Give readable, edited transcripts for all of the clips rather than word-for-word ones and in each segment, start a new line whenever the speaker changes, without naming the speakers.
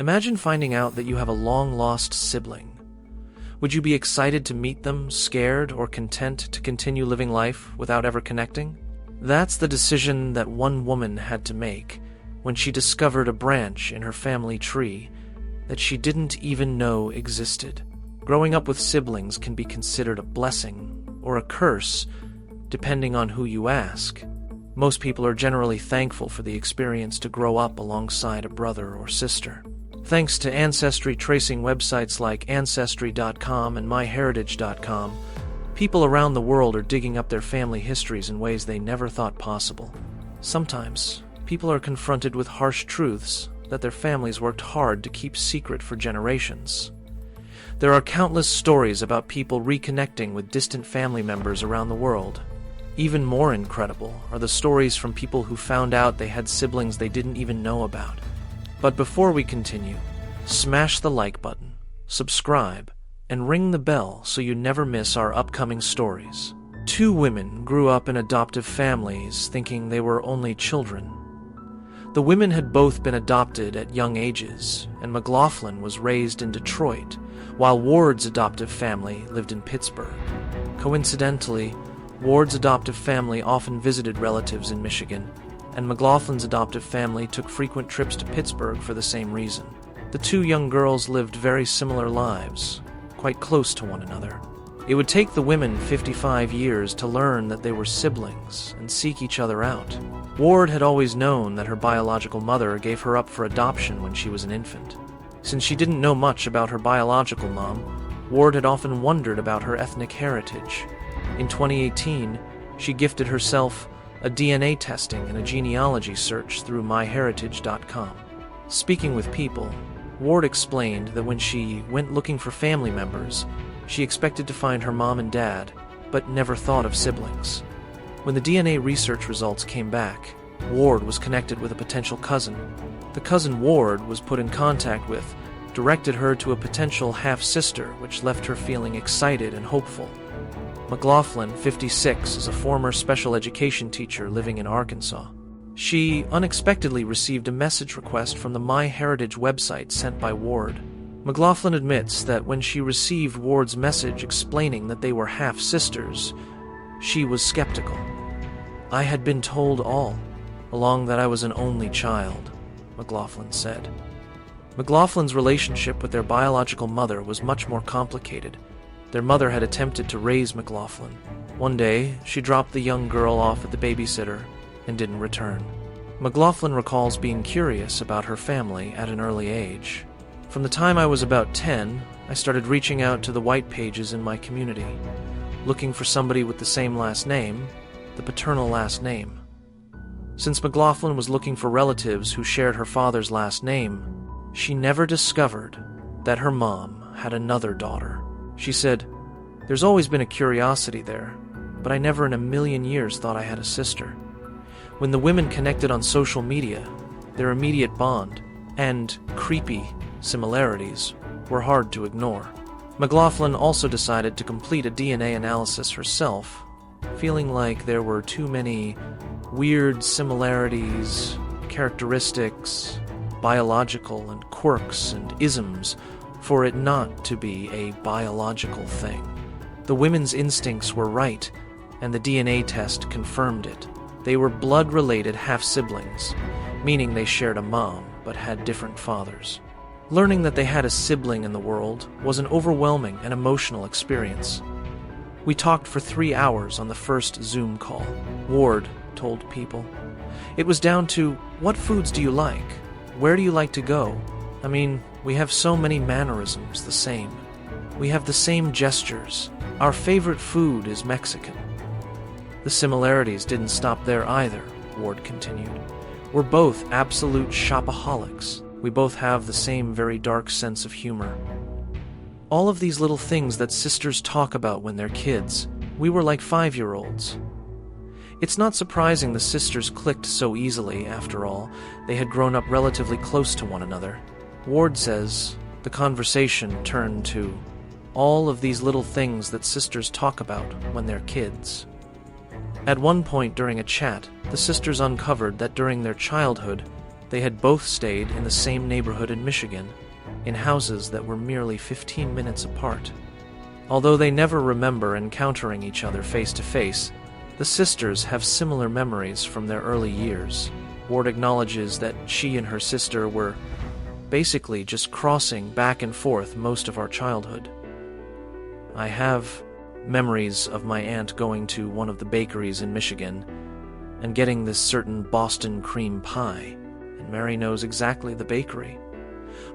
Imagine finding out that you have a long-lost sibling. Would you be excited to meet them, scared, or content to continue living life without ever connecting? That's the decision that one woman had to make when she discovered a branch in her family tree that she didn't even know existed. Growing up with siblings can be considered a blessing or a curse, depending on who you ask. Most people are generally thankful for the experience to grow up alongside a brother or sister. Thanks to ancestry tracing websites like Ancestry.com and MyHeritage.com, people around the world are digging up their family histories in ways they never thought possible. Sometimes, people are confronted with harsh truths that their families worked hard to keep secret for generations. There are countless stories about people reconnecting with distant family members around the world. Even more incredible are the stories from people who found out they had siblings they didn't even know about. But before we continue, smash the like button, subscribe, and ring the bell so you never miss our upcoming stories. Two women grew up in adoptive families thinking they were only children. The women had both been adopted at young ages, and McLaughlin was raised in Detroit, while Ward's adoptive family lived in Pittsburgh. Coincidentally, Ward's adoptive family often visited relatives in Michigan, and McLaughlin's adoptive family took frequent trips to Pittsburgh for the same reason. The two young girls lived very similar lives, quite close to one another. It would take the women 55 years to learn that they were siblings and seek each other out. Ward had always known that her biological mother gave her up for adoption when she was an infant. Since she didn't know much about her biological mom, Ward had often wondered about her ethnic heritage. In 2018, she gifted herself a DNA testing and a genealogy search through MyHeritage.com. Speaking with people, Ward explained that when she went looking for family members, she expected to find her mom and dad, but never thought of siblings. When the DNA research results came back, Ward was connected with a potential cousin. The cousin Ward was put in contact with directed her to a potential half-sister, which left her feeling excited and hopeful. McLaughlin, 56, is a former special education teacher living in Arkansas. She unexpectedly received a message request from the MyHeritage website sent by Ward. McLaughlin admits that when she received Ward's message explaining that they were half-sisters, she was skeptical. "I had been told all along that I was an only child," McLaughlin said. McLaughlin's relationship with their biological mother was much more complicated. Their mother had attempted to raise McLaughlin. One day, she dropped the young girl off at the babysitter and didn't return. McLaughlin recalls being curious about her family at an early age. "From the time I was about 10, I started reaching out to the white pages in my community, looking for somebody with the same last name, the paternal last name. Since McLaughlin was looking for relatives who shared her father's last name, she never discovered that her mom had another daughter. She said, 'There's always been a curiosity there, but I never in a million years thought I had a sister.' When the women connected on social media, their immediate bond and creepy similarities were hard to ignore. McLaughlin also decided to complete a DNA analysis herself, feeling like there were too many weird similarities, characteristics, biological and quirks and isms for it not to be a biological thing. The women's instincts were right, and the DNA test confirmed it. They were blood-related half-siblings, meaning they shared a mom but had different fathers. Learning that they had a sibling in the world was an overwhelming and emotional experience. We talked for 3 hours on the first Zoom call, Ward told people. It was down to, what foods do you like? Where do you like to go? I mean, we have so many mannerisms the same. We have the same gestures. Our favorite food is Mexican. The similarities didn't stop there either, Ward continued. We're both absolute shopaholics. We both have the same very dark sense of humor. All of these little things that sisters talk about when they're kids, we were like 5-year-olds. It's not surprising the sisters clicked so easily, after all. They had grown up relatively close to one another. Ward says the conversation turned to all of these little things that sisters talk about when they're kids. At one point during a chat, the sisters uncovered that during their childhood, They had both stayed in the same neighborhood in Michigan, in houses that were merely 15 minutes apart. Although they never remember encountering each other face to face, the sisters have similar memories from their early years. Ward acknowledges that she and her sister were basically just crossing back and forth most of our childhood. I have memories of my aunt going to one of the bakeries in Michigan and getting this certain Boston cream pie, and Mary knows exactly the bakery.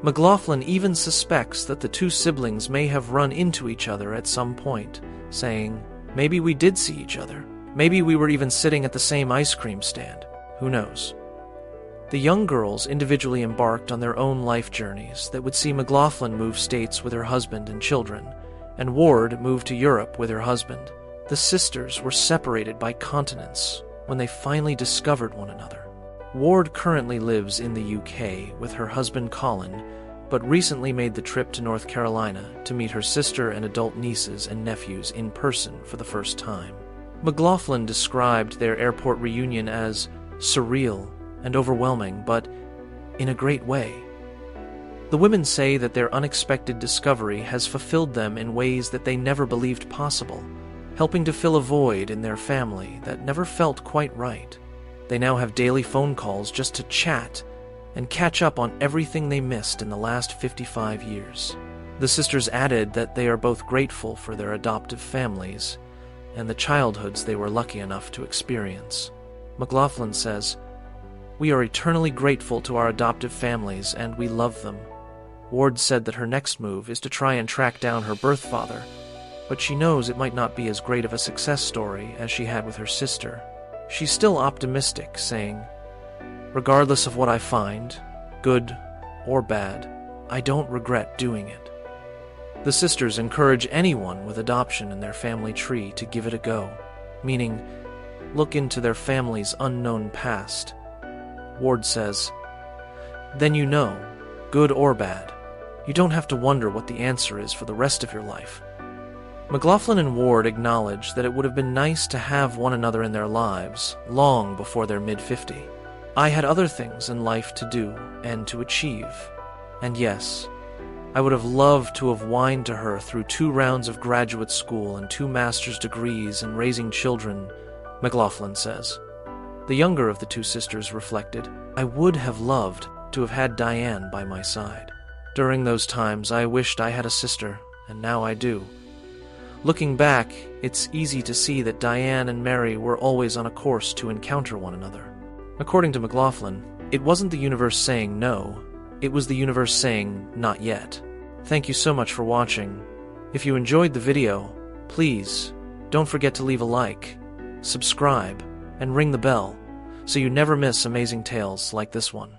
McLaughlin even suspects that the two siblings may have run into each other at some point, saying, "Maybe we did see each other. Maybe we were even sitting at the same ice cream stand. Who knows?" The young girls individually embarked on their own life journeys that would see McLaughlin move states with her husband and children, and Ward move to Europe with her husband. The sisters were separated by continents when they finally discovered one another. Ward currently lives in the UK with her husband Colin, but recently made the trip to North Carolina to meet her sister and adult nieces and nephews in person for the first time. McLaughlin described their airport reunion as surreal and overwhelming, but in a great way. The women say that their unexpected discovery has fulfilled them in ways that they never believed possible, helping to fill a void in their family that never felt quite right. They now have daily phone calls just to chat and catch up on everything they missed in the last 55 years. The sisters added that they are both grateful for their adoptive families and the childhoods they were lucky enough to experience. McLaughlin says, "We are eternally grateful to our adoptive families, and we love them." Ward said that her next move is to try and track down her birth father, but she knows it might not be as great of a success story as she had with her sister. She's still optimistic, saying, "Regardless of what I find, good or bad, I don't regret doing it." The sisters encourage anyone with adoption in their family tree to give it a go, meaning look into their family's unknown past. Ward says, "Then you know, good or bad. You don't have to wonder what the answer is for the rest of your life." McLaughlin and Ward acknowledge that it would have been nice to have one another in their lives long before their mid-50. "I had other things in life to do and to achieve. And yes, I would have loved to have whined to her through 2 rounds of graduate school and 2 master's degrees and raising children," McLaughlin says. The younger of the 2 sisters reflected, "I would have loved to have had Diane by my side. During those times, I wished I had a sister, and now I do." Looking back, it's easy to see that Diane and Mary were always on a course to encounter one another. According to McLaughlin, it wasn't the universe saying no, it was the universe saying not yet. Thank you so much for watching. If you enjoyed the video, please don't forget to leave a like, subscribe, and ring the bell so you never miss amazing tales like this one.